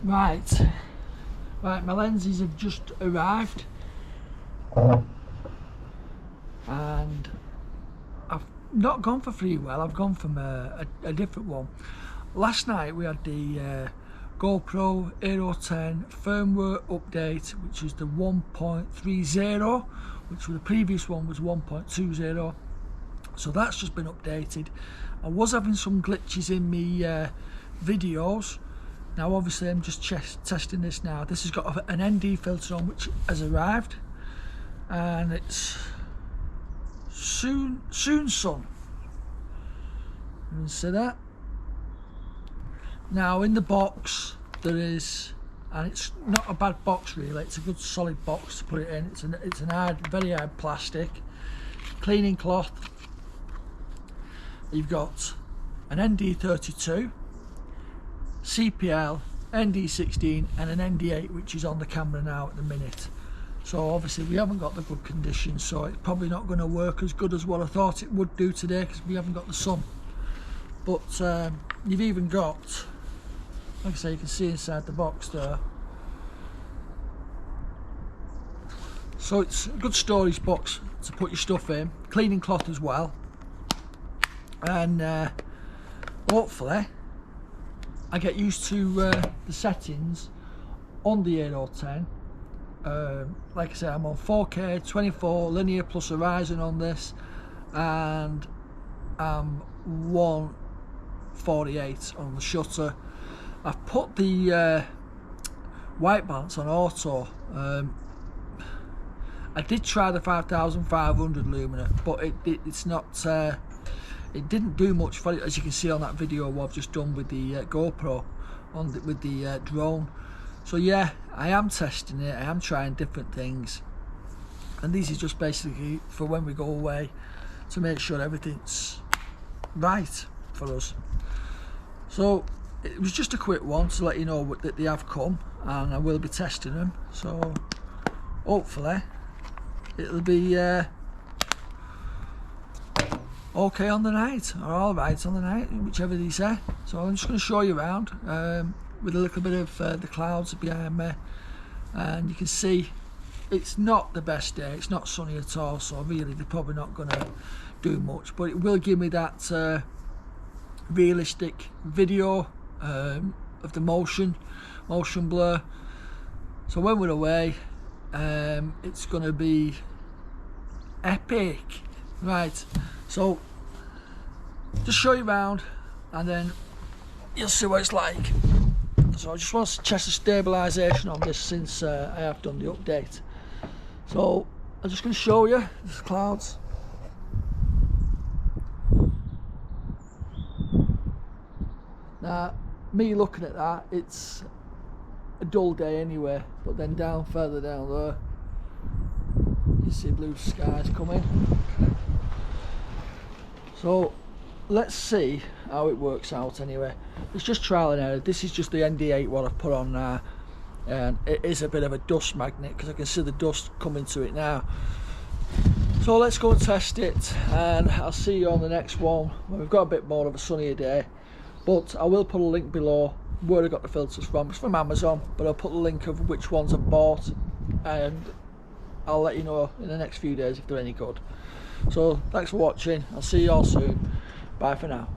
Right, my lenses have just arrived and I've not gone for Freewell, I've gone from a different one. Last night we had the GoPro Hero10 firmware update, which is the 1.30, which the previous one was 1.20. So that's just been updated. I was having some glitches in my videos. Now obviously I'm just testing this now. This has got an ND filter on which has arrived, and it's Soonsun. You can see that. Now in the box there is, and it's not a bad box really, it's a good solid box to put it in. It's an hard, very hard plastic. Cleaning cloth. You've got an ND32, CPL, ND16 and an ND8, which is on the camera now at the minute. So obviously we haven't got the good conditions, so it's probably not going to work as good as what I thought it would do today because we haven't got the sun. But you've even got, like I say, you can see inside the box there. So it's a good storage box to put your stuff in, cleaning cloth as well. And hopefully I get used to the settings on the Hero10. Like I said, I'm on 4K 24 linear plus horizon on this, and I'm 148 on the shutter. I've put the white balance on auto. I did try the 5500 lumina, but it's not. It didn't do much for it, as you can see on that video what I've just done with the GoPro with the drone. So yeah, I am testing it, I am trying different things, and this is just basically for when we go away to make sure everything's right for us. So it was just a quick one to let you know that they have come, and I will be testing them, so hopefully it'll be okay on the night, or all right on the night, whichever they say. So I'm just going to show you around with a little bit of the clouds behind me, and you can see it's not the best day, it's not sunny at all, so really they're probably not going to do much, but it will give me that realistic video of the motion blur. So when we're away, it's going to be epic. Right, so just show you around and then you'll see what it's like. So I just want to check the stabilisation on this since I have done the update. So I'm just going to show you the clouds. Now, me looking at that, it's a dull day anyway, but then further down there, you see blue skies coming. So let's see how it works out anyway. It's just trial and error. This is just the ND8 what I've put on now, and it is a bit of a dust magnet because I can see the dust coming to it now. So let's go and test it, and I'll see you on the next one when we've got a bit more of a sunnier day. But I will put a link below where I got the filters from. It's from Amazon, but I'll put a link of which ones I bought, and I'll let you know in the next few days if they're any good. So thanks for watching, I'll see you all soon, bye for now.